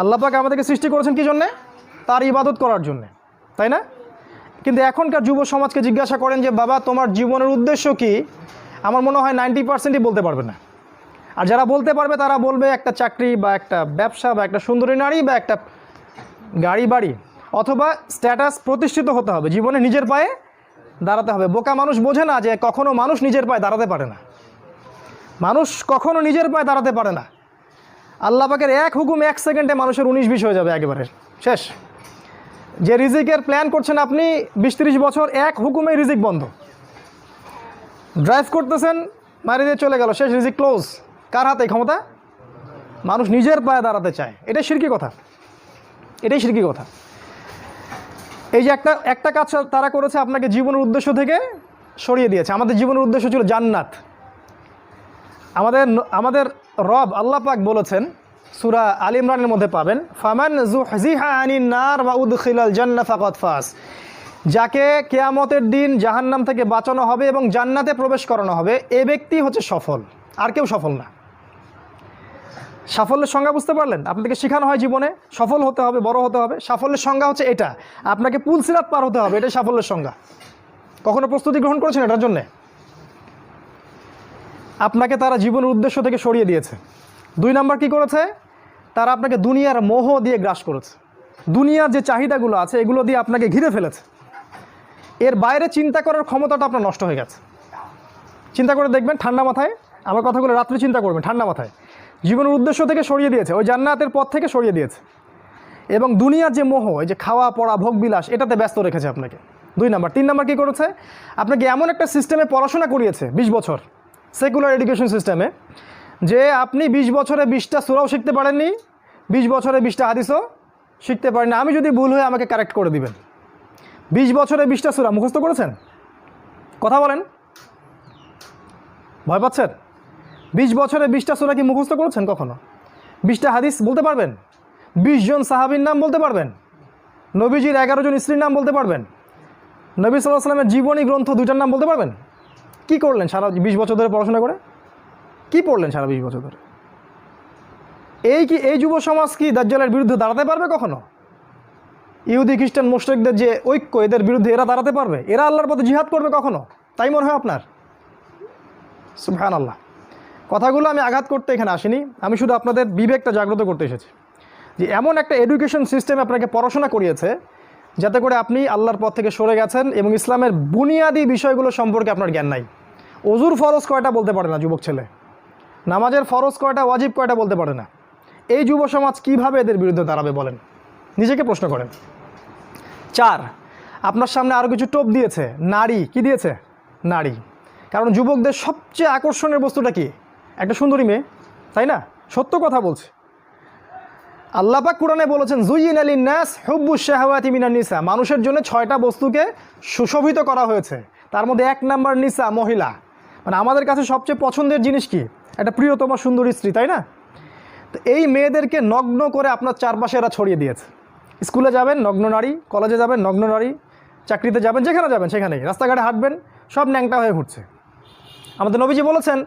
আল্লাহ পাক আমাদেরকে সৃষ্টি করেছেন কী জন্যে? তার ইবাদত করার জন্যে, তাই না? কিন্তু এখনকার যুব সমাজকে জিজ্ঞাসা করেন যে বাবা তোমার জীবনের উদ্দেশ্য কি, আমার মনে হয় 90%ই বলতে পারবে না। আর যারা বলতে পারবে তারা বলবে একটা চাকরি বা একটা ব্যবসা বা একটা সুন্দরী নারী বা একটা গাড়ি বাড়ি, অথবা স্ট্যাটাস প্রতিষ্ঠিত হতে হবে, জীবনে নিজের পায়ে দাঁড়াতে হবে। বোকা মানুষ বোঝে না যে কখনো মানুষ নিজের পায়ে দাঁড়াতে পারে না, মানুষ কখনো নিজের পায়ে দাঁড়াতে পারে না। আল্লাহ পাকের এক হুকুম 1 সেকেন্ডে মানুষের 19-20 হয়ে যাবে, একেবারে শেষ। যে রিজিকের প্ল্যান করছেন আপনি 20-30 বছর, এক হুকুমে রিজিক বন্ধ। ড্রাইভ করতেছেন, মারি দিয়ে চলে গেল, শেষ, রিজিক ক্লোজ। কার হাতে ক্ষমতা? মানুষ নিজের পায়ে দাঁড়াতে চায়। এটাই শিরকি কথা, এটাই শিরকি কথা। এই যে একটা কাজ তারা করেছে, আপনাকে জীবনের উদ্দেশ্য থেকে সরিয়ে দিয়েছে। আমাদের জীবনের উদ্দেশ্য ছিল জান্নাত। আমাদের রব আল্লাহ পাক বলেছেন, সূরা আল ইমরানের মধ্যে পাবেন, ফামান যুহজিহা আনিন নার ওয়া উদখিলাল জান্নাহ ফাকাদ ফাজ। যাকে কিয়ামতের দিন জাহান্নাম থেকে বাঁচানো হবে এবং জান্নাতে প্রবেশ করানো হবে, এ ব্যক্তি হচ্ছে সফল, আর কেউ সফল না। সাফল্যের সংজ্ঞা বুঝতে পারলেন? আপনাদেরকে শেখানো হয় জীবনে সফল হতে হবে, বড় হতে হবে। সাফল্যের সংজ্ঞা হচ্ছে এটা, আপনাকে পুলসিরাত পার হতে হবে, এটাই সাফল্যের সংজ্ঞা। কখনো প্রস্তুতি গ্রহণ করেছেন এটার জন্যে? আপনাকে তারা জীবনের উদ্দেশ্য থেকে সরিয়ে দিয়েছে। 2 নাম্বার কী করেছে? তারা আপনাকে দুনিয়ার মোহ দিয়ে গ্রাস করেছে। দুনিয়ার যে চাহিদাগুলো আছে এগুলো দিয়ে আপনাকে ঘিরে ফেলেছে। এর বাইরে চিন্তা করার ক্ষমতাটা আপনার নষ্ট হয়ে গেছে। চিন্তা করে দেখবেন ঠান্ডা মাথায়, আমার কথাগুলো রাত্রে চিন্তা করবেন ঠান্ডা মাথায়। জীবনের উদ্দেশ্য থেকে সরিয়ে দিয়েছে, ওই জান্নাতের পথ থেকে সরিয়ে দিয়েছে, এবং দুনিয়ার যে মোহ, এই যে খাওয়া পড়া ভোগবিলাস, এটাতে ব্যস্ত রেখেছে আপনাকে। 2 নাম্বার। 3 নাম্বার কী করেছে? আপনাকে এমন একটা সিস্টেমে পড়াশোনা করিয়েছে 20 বছর, সেকুলার এডুকেশন সিস্টেমে, যে আপনি 20 বছরে 20টা সূরাও শিখতে পারেননি, 20 বছরে 20টা হাদিসও শিখতে পারেন না। আমি যদি ভুল হয়ে আমাকে কারেক্ট করে দিবেন। 20 বছরে 20টা সূরা মুখস্থ করেছেন? কথা বলেন, ভয় পাচ্ছেন? 20 বছরে 20টা সূরা কি মুখস্থ করেছেন কখনো? 20টা হাদিস বলতে পারবেন? 20 জন সাহাবীর নাম বলতে পারবেন? নবীজির 11 জন স্ত্রীর নাম বলতে পারবেন? নবী সাল্লাল্লাহু আলাইহি ওয়াসাল্লামের জীবনী গ্রন্থ 2টার নাম বলতে পারবেন? কি করলেন সারা 20 বছর ধরে পড়াশোনা করে? কি পড়লেন সারা 20 বছর ধরে? এই যুব সমাজ কি দাজ্জালের বিরুদ্ধে দাঁড়াতে পারবে কখনো? ইহুদি খ্রিস্টান মুশরিকদের যে ঐক্য, এদের বিরুদ্ধে এরা দাঁড়াতে পারবে? এরা আল্লাহর পথে জিহাদ করবে কখনো? তাই মনে হয় আপনার? সুবহানাল্লাহ। কথাগুলো আমি আঘাত করতে এখানে আসিনি, আমি শুধু আপনাদের বিবেকটা জাগ্রত করতে এসেছি। যে এমন একটা এডুকেশন সিস্টেম আপনাকে পড়াশোনা করিয়েছে যাতে করে আপনি আল্লাহর পথ থেকে সরে গেছেন এবং ইসলামের বুনিয়াদি বিষয়গুলো সম্পর্কে আপনার জ্ঞান নাই। ওজুর ফরজ কয়টা বলতে পারে না যুবক ছেলে, নামাজের ফরজ কয়টা, ওয়াজিব কয়টা বলতে পারে না। এই যুব সমাজ কীভাবে এদের বিরুদ্ধে দাঁড়াবে বলেন? নিজেকে প্রশ্ন করেন। 4, আপনার সামনে আরও কিছু টোপ দিয়েছে। নারী, কি দিয়েছে? নারী। কারণ যুবকদের সবচেয়ে আকর্ষণের বস্তুটা কি? একটা সুন্দরী মেয়ে, তাই না? সত্য কথা বলছে। আল্লাহ পাক কোরআনে বলেছেন, যুয়িনা লিন-নাস হুব্বুশ শাহাওয়াতি মিনান নিসা। মানুষের জন্য 6টা বস্তুকে সুশোভিত করা হয়েছে, তার মধ্যে 1 নাম্বার নিসা, মহিলা। মানে আমাদের কাছে সবচেয়ে পছন্দের জিনিস কি? একটা প্রিয়তমা সুন্দরী স্ত্রী, তাই না? তো এই মেয়েদেরকে নগ্ন করে আপনার চারপাশে এরা ছড়িয়ে দিয়েছে। স্কুলে যাবেন নগ্ন নারী, কলেজে যাবেন নগ্ন নারী, চাকরিতে যাবেন, যেখানে যাবেন সেখানেই, রাস্তাঘাটে হাঁটবেন, সব ন্যাংটা হয়ে ঘুরছে। আমাদের নবীজি বলেছেন,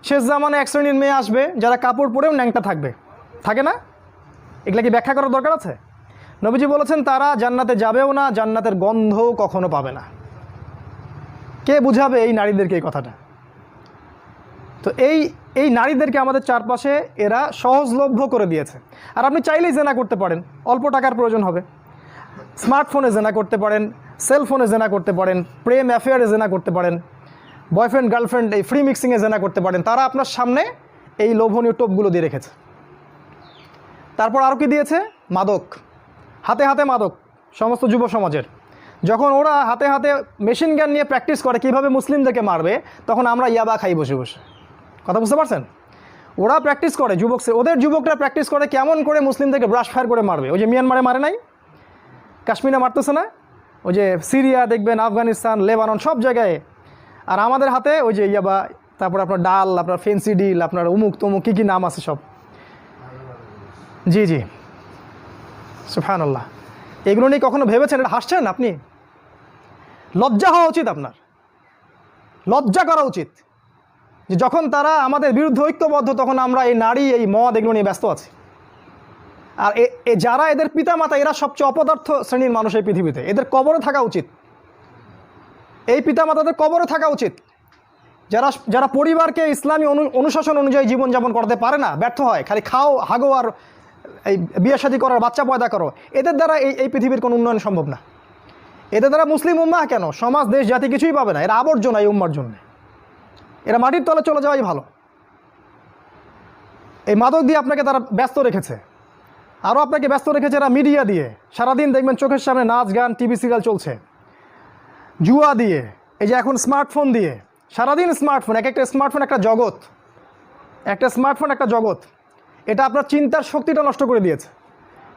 শেষ জামানে এক শ্রেণীর মেয়ে আসবে যারা কাপড় পরেও ন্যাংটা থাকবে, থাকে না? এগুলা কি ব্যাখ্যা করার দরকার আছে? নবীজি বলেছেন তারা জান্নাতে যাবেও না, জান্নাতের গন্ধও কখনো পাবে না। কে বুঝাবে এই নারীদেরকে এই কথাটা? তো এই নারীদেরকে আমাদের চারপাশে এরা সহজলভ্য করে দিয়েছে। আর আপনি চাইলেই জেনা করতে পারেন, অল্প টাকার প্রয়োজন হবে। স্মার্টফোনে জেনা করতে পারেন, সেলফোনে জেনা করতে পারেন, প্রেম অ্যাফেয়ারে জেনা করতে পারেন, বয়ফ্রেন্ড গার্লফ্রেন্ড এই ফ্রি মিক্সিংয়ে জেনা করতে পারেন। তারা আপনার সামনে এই লোভনীয় টোপগুলো দিয়ে রেখেছে। তারপর আরও কি দিয়েছে? মাদক, হাতে হাতে মাদক সমস্ত যুব সমাজের। যখন ওরা হাতে হাতে মেশিন গান নিয়ে প্র্যাকটিস করে কীভাবে মুসলিমদেরকে মারবে, তখন আমরা ইয়াবা খাই বসে বসে। কথা বুঝতে পারছেন? ওরা প্র্যাকটিস করে, ওদের যুবকরা প্র্যাকটিস করে কেমন করে মুসলিমদেরকে ব্রাশ ফায়ার করে মারবে। ওই যে মিয়ানমারে মারে নাই, কাশ্মীরে মারতেছে না, ওই যে সিরিয়া দেখবেন, আফগানিস্তান, লেবানন, সব জায়গায়। আর আমাদের হাতে ওই যে ইয়াবা, তারপর আপনার ডাল, আপনার ফেন্সি ডিল, আপনার উমুক তমুক কী কী নাম আছে সব। জি জি, সুবহানাল্লাহ। এগুলো নিয়ে কখনো ভেবেছেন? এটা হাসছেন আপনি? লজ্জা হওয়া উচিত আপনার, লজ্জা করা উচিত যে যখন তারা আমাদের বিরুদ্ধে ঐক্যবদ্ধ, তখন আমরা এই নারী, এই মদ, এগুলো নিয়ে ব্যস্ত আছি। আর যারা এদের পিতামাতা এরা সবচেয়ে অপদার্থ শ্রেণীর মানুষ এই পৃথিবীতে, এদের কবরে থাকা উচিত, এই পিতামাতাদের কবরে থাকা উচিত। যারা যারা পরিবারকে ইসলামী অনুশাসন অনুযায়ী জীবনযাপন করতে পারে না, ব্যর্থ হয়, খালি খাও হাগো আর এই বিয়ে শাদী করার বাচ্চা পয়দা করো, এদের দ্বারা এই পৃথিবীর কোনো উন্নয়ন সম্ভব না। এদের দ্বারা মুসলিম উম্মাহ কেন, সমাজ দেশ জাতি কিছুই পাবে না। এরা আবর্জনা এই উম্মার জন্য, এরা মাটির তলে চলে যাওয়াই ভালো। এই মাদক দিয়ে আপনাকে তারা ব্যস্ত রেখেছে, আরও আপনাকে ব্যস্ত রেখেছে এরা মিডিয়া দিয়ে। সারাদিন দেখবেন চোখের সামনে নাচ গান টিভি সিরিয়াল চলছে, জুয়া দিয়ে, এই যে এখন স্মার্টফোন দিয়ে, সারাদিন স্মার্টফোন, এক একটা স্মার্টফোন একটা জগৎ, একটা স্মার্টফোন একটা জগৎ। এটা আপনার চিন্তার শক্তিটা নষ্ট করে দিয়েছে।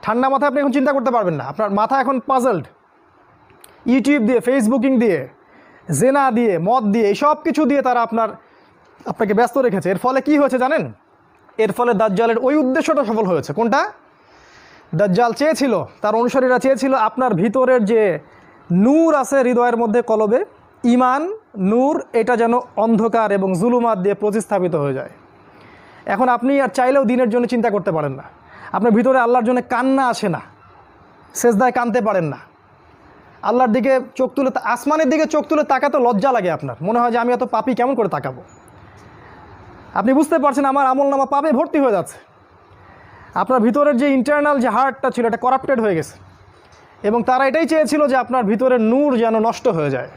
ঠান্ডা মাথায় আপনি এখন চিন্তা করতে পারবেন না, আপনার মাথা এখন পাজলড। ইউটিউব দিয়ে, ফেসবুকিং দিয়ে, জেনা দিয়ে, মদ দিয়ে, এই সব কিছু দিয়ে তারা আপনাকে ব্যস্ত রেখেছে। এর ফলে কি হয়েছে জানেন? এর ফলে দাজ্জালের ওই উদ্দেশ্যটা সফল হয়েছে। কোনটা? দাজ্জাল চেয়েছিল, তার অনুসারীরা চেয়েছিল আপনার ভিতরের যে নূর আছে হৃদয়ের মধ্যে, কলবে ইমান নূর, এটা যেন অন্ধকার এবং জুলুমাত দিয়ে প্রতিস্থাপিত হয়ে যায়। এখন আপনি আর চাইলেও দিনের জন্য চিন্তা করতে পারেন না, আপনার ভিতরে আল্লাহর জন্য কান্না আসে না, সেজদায় কাঁদতে পারেন না, আল্লাহর দিকে চোখ তুলে, আসমানের দিকে চোখ তুলে তাকাতে লজ্জা লাগে আপনার, মনে হয় যে আমি এত পাপী কেমন করে তাকাবো। আপনি বুঝতে পারছেন আমার আমলনামা পাপে ভর্তি হয়ে যাচ্ছে। আপনার ভিতরের যে ইন্টারনাল যে হার্টটা ছিল এটা করাপ্টেড হয়ে গেছে, এবং তারা এটাই চেয়েছিল যে আপনার ভিতরের নূর যেন নষ্ট হয়ে যায়।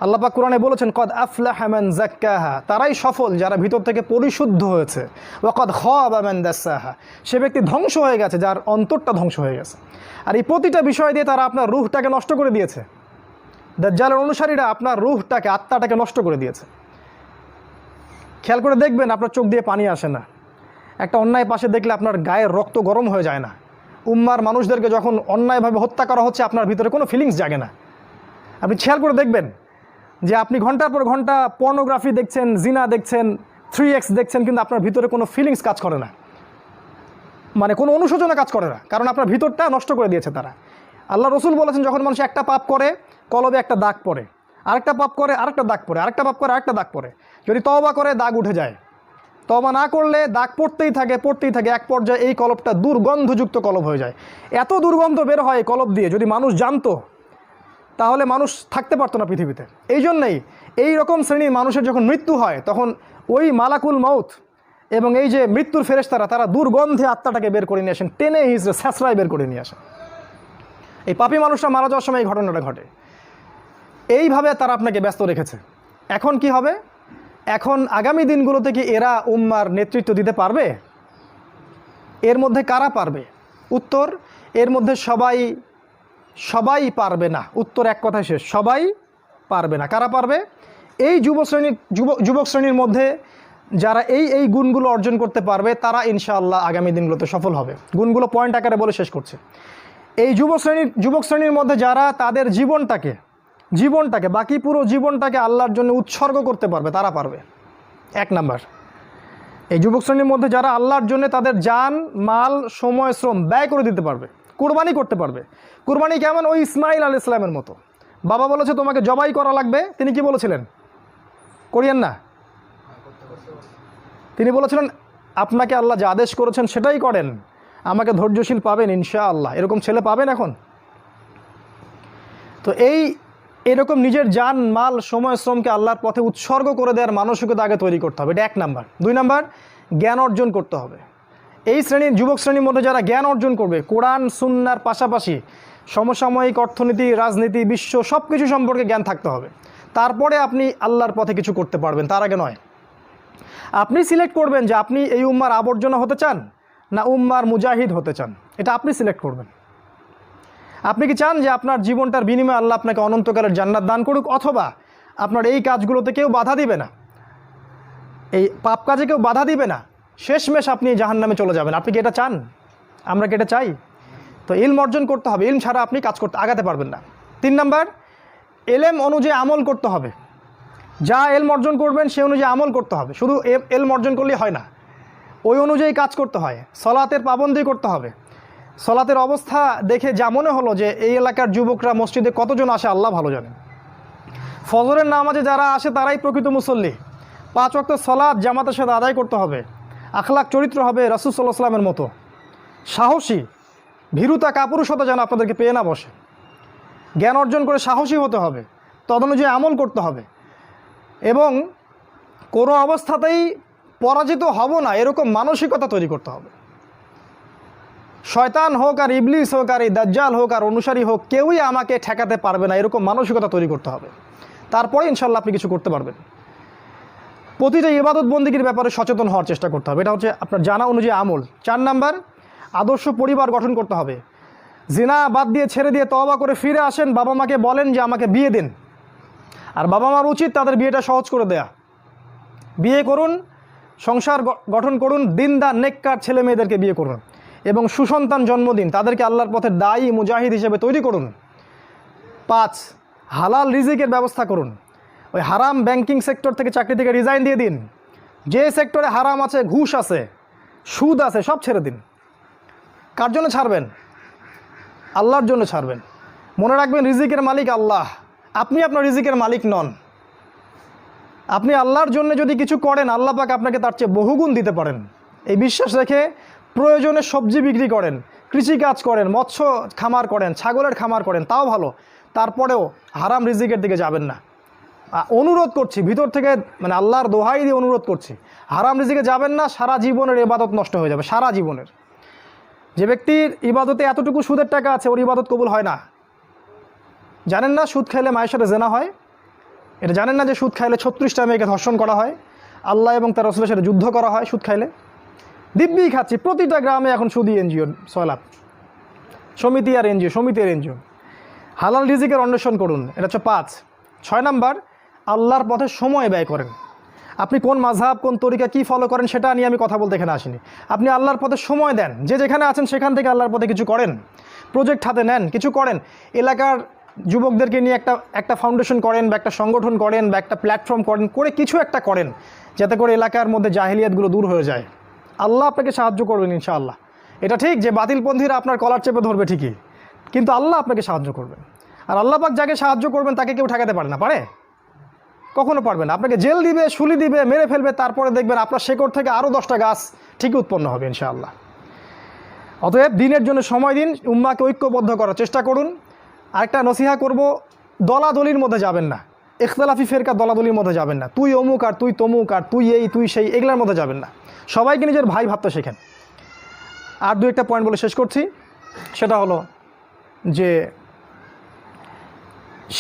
আল্লাহ পাক কোরআনে বলেছেন, কদ আফলাহা মান যাক্কাহা, তারাই সফল যারা ভিতর থেকে পরিশুদ্ধ হয়েছে। ওয়া কদ খাবা মান দাসসাহা, সে ব্যক্তি ধ্বংস হয়ে গেছে যার অন্তরটা ধ্বংস হয়ে গেছে। আর এই প্রতিটা বিষয় দিয়ে তারা আপনার রূহটাকে নষ্ট করে দিয়েছে। দাজ্জালের অনুসারীরা আপনার রূহটাকে, আত্মাটাকে নষ্ট করে দিয়েছে। খেয়াল করে দেখবেন আপনার চোখ দিয়ে পানি আসে না, একটা অন্যায় পাশে দেখলে আপনার গায়ের রক্ত গরম হয়ে যায় না। উম্মার মানুষদেরকে যখন অন্যায়ভাবে হত্যা করা হচ্ছে আপনার ভিতরে কোনো ফিলিংস জাগে না। আপনি খেয়াল করে দেখবেন যে আপনি ঘন্টার পর ঘন্টা পর্নোগ্রাফি দেখছেন, জিনা দেখছেন, 3x দেখছেন, কিন্তু আপনার ভিতরে কোনো ফিলিংস কাজ করে না, মানে কোনো অনুশোচনা কাজ করে না, কারণ আপনার ভিতরটা নষ্ট করে দিয়েছে তারা। আল্লাহ রসুল বলেছেন, যখন মানুষ একটা পাপ করে কলবে একটা দাগ পড়ে, আরেকটা পাপ করে আরেকটা দাগ পড়ে, আরেকটা পাপ করে আরেকটা দাগ পড়ে। যদি তওবা করে দাগ উঠে যায়, তওবা না করলে দাগ পড়তেই থাকে পড়তেই থাকে, এক পর্যায়ে এই কলবটা দুর্গন্ধযুক্ত কলব হয়ে যায়। এত দুর্গন্ধ বের হয় কলব দিয়ে, যদি মানুষ জানতো তাহলে মানুষ থাকতে পারতো না পৃথিবীতে। এই জন্যেই এই রকম শ্রেণীর মানুষের যখন মৃত্যু হয় তখন ওই মালাকুল মাউত এবং এই যে মৃত্যুর ফেরেশতারা তারা দুর্গন্ধে আত্মাটাকে বের করে নিয়ে আসেন, টেনে হিজড়ে স্যাঁচড়ায় বের করে নিয়ে আসেন। এই পাপী মানুষরা মারা যাওয়ার সময় এই ঘটনাটা ঘটে। এইভাবে তারা আপনাকে ব্যস্ত রেখেছে। এখন কি হবে? এখন আগামী দিনগুলোতে কি এরা উম্মার নেতৃত্ব দিতে পারবে? এর মধ্যে কারা পারবে? উত্তর, এর মধ্যে সবাই পারবে না। উত্তর এক কথায় শেষ, সবাই পারবে না। কারা পারবে? এই যুবক শ্রেণীর মধ্যে যারা এই গুণগুলো অর্জন করতে পারবে তারা ইনশাআল্লাহ আগামী দিনগুলোতে সফল হবে। গুণগুলো পয়েন্ট আকারে বলে শেষ করছে। এই যুবক শ্রেণীর মধ্যে যারা তাদের জীবনটাকে বাকি পুরো জীবনটাকে আল্লাহর জন্য উৎসর্গ করতে পারবে তারা পারবে। এক নাম্বার, এই যুবক শ্রেণীর মধ্যে যারা আল্লাহর জন্য তাদের জান মাল সময় শ্রম ব্যয় করে দিতে পারবে, কুরবানি করতে পারবে। কুরবানি কেমন? ওই ইসমাইল আলাইহিস সালামের মতো। বাবা বলেছে তোমাকে জবাই করা লাগবে, তিনি কি বলেছিলেন? করিয়েন না। তিনি বলেছিলেন আপনাকে আল্লাহ যে আদেশ করেছেন সেটাই করেন, আমাকে ধৈর্যশীল পাবেন ইনশাআল্লাহ। এরকম ছেলে পাবেন এখন? তো এরকম নিজের জান মাল সময় শ্রমকে আল্লাহর পথে উৎসর্গ করে দেওয়ার মানসিকতা আগে তৈরি করতে হবে, এটা এক নাম্বার। দুই নাম্বার, জ্ঞান অর্জন করতে হবে। এই যুবক শ্রেণীর মধ্যে যারা জ্ঞান অর্জন করবে, কোরআন সুন্নাহর পাশাপাশি সমসাময়িক অর্থনীতি, রাজনীতি, বিশ্ব সব কিছু সম্পর্কে জ্ঞান থাকতে হবে। তারপরে আপনি আল্লাহর পথে কিছু করতে পারবেন, তার আগে নয়। আপনি সিলেক্ট করবেন যে আপনি এই উম্মার আবর্জনা হতে চান না উম্মার মুজাহিদ হতে চান, এটা আপনি সিলেক্ট করবেন। আপনি কি চান যে আপনার জীবনটার বিনিময়ে আল্লাহ আপনাকে অনন্তকালের জান্নাত দান করুক, অথবা আপনার এই কাজগুলোতে কেউ বাধা দিবে না, এই পাপ কাজে কেউ বাধা দিবে না, শেষমেশ আপনি জাহান্নামে চলে যাবেন? আপনি কি এটা চান? আমরা কি এটা চাই? তো ইলম অর্জন করতে হবে, ইলম ছাড়া আপনি কাজ করতে আগাতে পারবেন না। তিন নাম্বার, এলেম অনুযায়ী আমল করতে হবে। যা এলম অর্জন করবেন সে অনুযায়ী আমল করতে হবে। শুধু এলম অর্জন করলেই হয় না, ওই অনুযায়ী কাজ করতে হয়। সলাতের পাবন্দি করতে হবে। সলাতের অবস্থা দেখে যা মনে হলো যে এই এলাকার যুবকরা মসজিদে কতজন আসে আল্লাহ ভালো জানেন। ফজরের নামাজে যারা আসে তারাই প্রকৃত মুসল্লি। 5 ওয়াক্ত সলাত জামাতের সাথে আদায় করতে হবে। আখলাক চরিত্র হবে রাসূল সাল্লাল্লাহু আলাইহি ওয়াসাল্লামের মতো। সাহসী, ভীরুতা কাপুরুষতা যেন আপনাদেরকে পেয়ে না বসে। জ্ঞান অর্জন করে সাহসী হতে হবে, তদনুযায়ী আমল করতে হবে, এবং কোনো অবস্থাতেই পরাজিত হব না এরকম মানসিকতা তৈরি করতে হবে। শয়তান হোক আর ইবলিস হোক আর এই দাজ্জাল হোক আর অনুসারী হোক, কেউই আমাকে ঠেকাতে পারবে না এরকম মানসিকতা তৈরি করতে হবে। তারপরে ইনশাল্লাহ আপনি কিছু করতে পারবেন। প্রতিটা ইবাদত বন্দিগির ব্যাপারে সচেতন হওয়ার চেষ্টা করতে হবে, এটা হচ্ছে আপনার জানা অনুযায়ী আমল। 4 নাম্বার, আদর্শ পরিবার গঠন করতে হবে। জিনা বাদ দিয়ে ছেড়ে দিয়ে তওবা করে ফিরে আসেন, বাবা মাকে বলেন যে আমাকে বিয়ে দিন। আর বাবা মার উচিত তাদের বিয়েটা সহজ করে দেয়া। বিয়ে করুন, সংসার গঠন করুন, দিনদার নেককার ছেলে মেয়েদেরকে বিয়ে করুন এবং সুসন্তান জন্ম দিন, তাদেরকে আল্লাহর পথে দায়ী মুজাহিদ হিসেবে তৈরি করুন। 5, হালাল রিজিকের ব্যবস্থা করুন। ওই হারাম ব্যাংকিং সেক্টর থেকে চাকরি থেকে রিজাইন দিয়ে দিন। যে সেক্টরে হারাম আছে, ঘুষ আছে, সুদ আছে, সব ছেড়ে দিন। কার জন্য ছাড়বেন? আল্লাহর জন্য ছাড়বেন। মনে রাখবেন, রিজিকের মালিক আল্লাহ, আপনি আপনার রিজিকের মালিক নন। আপনি আল্লাহর জন্য যদি কিছু করেন, আল্লাহ পাক আপনাকে তার চেয়ে বহুগুণ দিতে পারেন। এই বিশ্বাস রেখে প্রয়োজনে সবজি বিক্রি করেন, কৃষিকাজ করেন, মৎস্য খামার করেন, ছাগলের খামার করেন, তাও ভালো। তারপরেও হারাম রিজিকের দিকে যাবেন না। অনুরোধ করছি ভিতর থেকে, মানে আল্লাহর দোহাই দিয়ে অনুরোধ করছি, হারাম রিজিকে যাবেন না। সারা জীবনের ইবাদত নষ্ট হয়ে যাবে, সারা জীবনের। যে ব্যক্তির ইবাদতে এতটুকু সুদের টাকা আছে, ওর ইবাদত কবুল হয় না। জানেন না সুদ খাইলে মায়ের সাথে জেনা হয়? এটা জানেন না যে সুদ খাইলে 36টা মেয়েকে ধর্ষণ করা হয়, আল্লাহ এবং তার রাসূলের সাথে যুদ্ধ করা হয় সুদ খাইলে? দিব্যি খাচ্ছি, প্রতিটা গ্রামে এখন সুদী এনজিও, সয়লাভ সমিতি আর এনজিও, সমিতি আর এনজিও। হালাল রিজিকের অন্বেষণ করুন, এটা হচ্ছে 5। 6 নাম্বার, আল্লাহর পথে সময় ব্যয় করেন। আপনি কোন মাযহাব, কোন তরিকা, কি ফলো করেন সেটা নিয়ে আমি কথা বলতে এখানে আসিনি। আপনি আল্লাহর পথে সময় দেন, যে যেখানে আছেন সেখান থেকে আল্লাহর পথে কিছু করেন, প্রজেক্ট হাতে নেন, কিছু করেন। এলাকার যুবকদেরকে নিয়ে একটা ফাউন্ডেশন করেন, বা একটা সংগঠন করেন, বা একটা প্ল্যাটফর্ম করেন, করে কিছু একটা করেন, যাতে করে এলাকার মধ্যে জাহেলিয়াতগুলো দূর হয়ে যায়। আল্লাহ আপনাকে সাহায্য করবেন ইনশাআল্লাহ। এটা ঠিক যে বাতিলপন্থীরা আপনার কলার চেপে ধরবে ঠিকই, কিন্তু আল্লাহ আপনাকে সাহায্য করবেন। আর আল্লাহ পাক যাকে সাহায্য করবেন তাকে কেউ ঠেকাতে পারে না, পারে? কখনো পারবে না। আপনাকে জেল দিবে, শুলি দিবে, মেরে ফেলবে, তারপরে দেখবেন আপনার শেকড় থেকে আরও 10টা গাছ ঠিকই উৎপন্ন হবে ইনশাআল্লাহ। অতএব দিনের জন্য সময় দিন, উম্মাহকে ঐক্যবদ্ধ করার চেষ্টা করুন। আরেকটা নসিহা করব, দলাদলির মধ্যে যাবেন না, ইখতিলাফি ফেরকা দলাদলির মধ্যে যাবেন না। তুই অমুক আর তুই তমুক আর তুই এই তুই সেই, এগুলোর মধ্যে যাবেন না। সবাইকে নিজের ভাই ভাবতে শেখেন। আর 2-1টা পয়েন্ট বলে শেষ করছি, সেটা হলো যে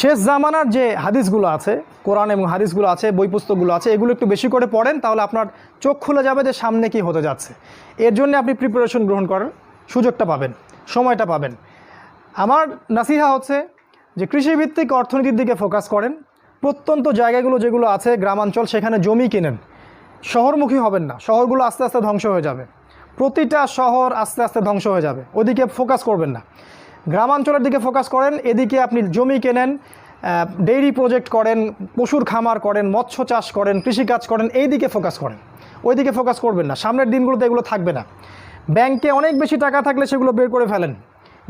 শেষ জামানার যে হাদিসগুলো আছে, কোরআন এবং হাদিসগুলো আছে, বই পুস্তকগুলো আছে, এগুলো একটু বেশি করে পড়েন, তাহলে আপনার চোখ খুলে যাবে যে সামনে কি হতে যাচ্ছে। এর জন্য আপনি প্রিপারেশন গ্রহণ করার সুযোগটা পাবেন, সময়টা পাবেন। আমার নাসিহা হচ্ছে যে কৃষিভিত্তিক অর্থনীতির দিকে ফোকাস করেন। প্রত্যন্ত জায়গাগুলো যেগুলো আছে গ্রামাঞ্চল, সেখানে জমি কিনেন। শহরমুখী হবেন না, শহরগুলো আস্তে আস্তে ধ্বংস হয়ে যাবে। প্রতিটা শহর আস্তে আস্তে ধ্বংস হয়ে যাবে, ওদিকে ফোকাস করবেন না। গ্রামাঞ্চলের দিকে ফোকাস করেন। এদিকে আপনি জমি কেনেন, ডেইরি প্রজেক্ট করেন, পশুর খামার করেন, মৎস্য চাষ করেন, কৃষিকাজ করেন, এই দিকে ফোকাস করেন। ওইদিকে ফোকাস করবেন না, সামনের দিনগুলোতে এগুলো থাকবে না। ব্যাংকে অনেক বেশি টাকা থাকলে সেগুলো বের করে ফেলেন,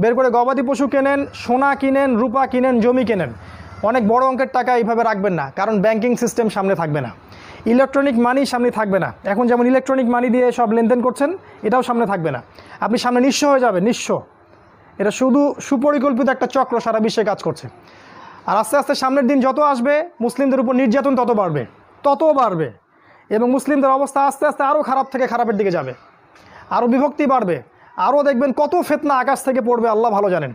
বের করে গবাদি পশু কেনেন, সোনা কিনেন, রূপা কিনেন, জমি কেনেন। অনেক বড় অঙ্কের টাকা এইভাবে রাখবেন না, কারণ ব্যাংকিং সিস্টেম সামনে থাকবে না, ইলেকট্রনিক মানি সামনে থাকবে না। এখন যেমন ইলেকট্রনিক মানি দিয়ে সব লেনদেন করছেন, এটাও সামনে থাকবে না। আপনি সামনে নিঃস্ব হয়ে যাবেন, নিঃস্ব। এটা শুধু সুপরিকল্পিত একটা চক্র সারা বিশ্বে কাজ করছে। আর আস্তে আস্তে সামনের দিন যত আসবে, মুসলিমদের উপর নির্যাতন তত বাড়বে এবং মুসলিমদের অবস্থা আস্তে আস্তে আরও খারাপ থেকে খারাপের দিকে যাবে, আরও বিভক্তি বাড়বে, আরও দেখবেন কত ফিতনা আকাশ থেকে পড়বে আল্লাহ ভালো জানেন।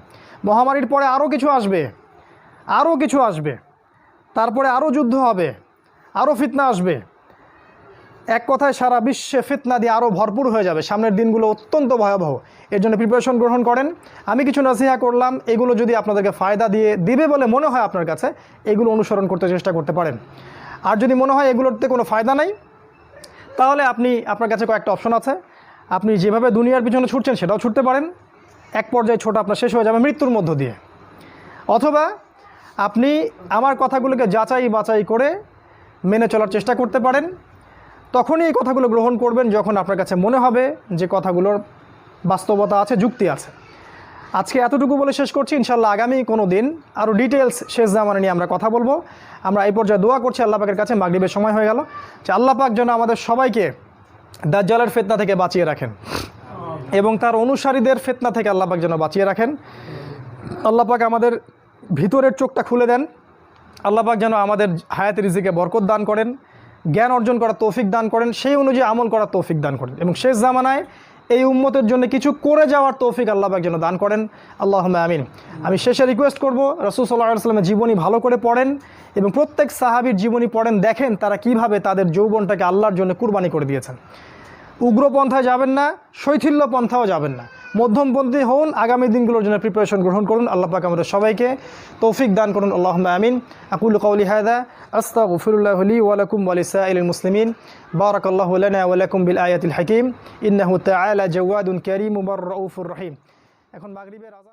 মহামারীর পরে আরও কিছু আসবে, তারপরে আরও যুদ্ধ হবে, আরও ফিতনা আসবে। এক কথায় সারা বিশ্বে ফিতনা দিয়ে আরও ভরপুর হয়ে যাবে। সামনের দিনগুলো অত্যন্ত ভয়াবহ। এর জন্য প্রিপারেশন গ্রহণ করেন। আমি কিছু নসিহা করলাম, এগুলো যদি আপনাদেরকে ফায়দা দিবে বলে মনে হয় আপনার কাছে, এগুলো অনুসরণ করতে চেষ্টা করতে পারেন। আর যদি মনে হয় এগুলোতে কোনো ফায়দা নাই, তাহলে আপনার কাছে কয়েকটা অপশন আছে। আপনি যেভাবে দুনিয়ার পিছনে ছুটছেন সেটাও ছুটতে পারেন, এক পর্যায়ে ছোট আপনার শেষ হয়ে যাবে মৃত্যুর মধ্য দিয়ে। অথবা আপনি আমার কথাগুলোকে যাচাই বাছাই করে মেনে চলার চেষ্টা করতে পারেন। তখনই এই কথাগুলো গ্রহণ করবেন যখন আপনার কাছে মনে হবে যে কথাগুলোর বাস্তবতা আছে, যুক্তি আছে। আজকে এতটুকু বলে শেষ করছি। ইনশাল্লাহ আগামী কোনো দিন আরও ডিটেলস শেষ জামানা নিয়ে আমরা কথা বলবো। আমরা এই পর্যায়ে দোয়া করছি আল্লাহ পাকের কাছে, মাগরিবের সময় হয়ে গেল, যে আল্লাহ পাক যেন আমাদের সবাইকে দাজ্জালের ফিতনা থেকে বাঁচিয়ে রাখেন। এবং তার অনুসারীদের ফিতনা থেকে আল্লাহ পাক যেন বাঁচিয়ে রাখেন। আল্লাহ পাক আমাদের ভিতরের চোখটা খুলে দেন। আল্লাহ পাক যেন আমাদের হায়াত রিজিকে বরকত দান করেন, জ্ঞান অর্জন করার তৌফিক দান করেন, সেই অনুযায়ী আমল করার তৌফিক দান করেন, এবং শেষ জামানায় এই উম্মতের জন্য কিছু করে যাওয়ার তৌফিক আল্লাহ পাক যেন দান করেন। আল্লাহুম্মা আমিন। আমি শেষে রিকোয়েস্ট করব, রাসূল সাল্লাল্লাহু আলাইহি ওয়াসাল্লামের জীবনী ভালো করে পড়েন এবং প্রত্যেক সাহাবীর জীবনী পড়েন, দেখেন তারা কিভাবে তাদের যৌবনটাকে আল্লাহর জন্য কুরবানি করে দিয়েছেন। উগ্রপন্থায় যাবেন না, শৈথিল্য পন্থাও যাবেন না, মধ্যমপন্থী হন, আগামী দিনগুলোর জন্য প্রিপারেশন গ্রহণ করুন। আল্লাহ পাক আমাদের সবাইকে তৌফিক দান করুন। আল্লাহুম্মা আমিন। আকুলু কওলি হাযা আস্তাগফিরুল্লাহ লি ওয়া লাকুম ওয়া লিসাইরিল মুসলিমিন। বারাকাল্লাহু লানা ওয়া লাকুম বিল আয়াতিল হাকীম। ইন্নাহু তাআলা জাওয়াদুন কারীমুর রাউফুর রহিম। এখন মাগরিবের আযান।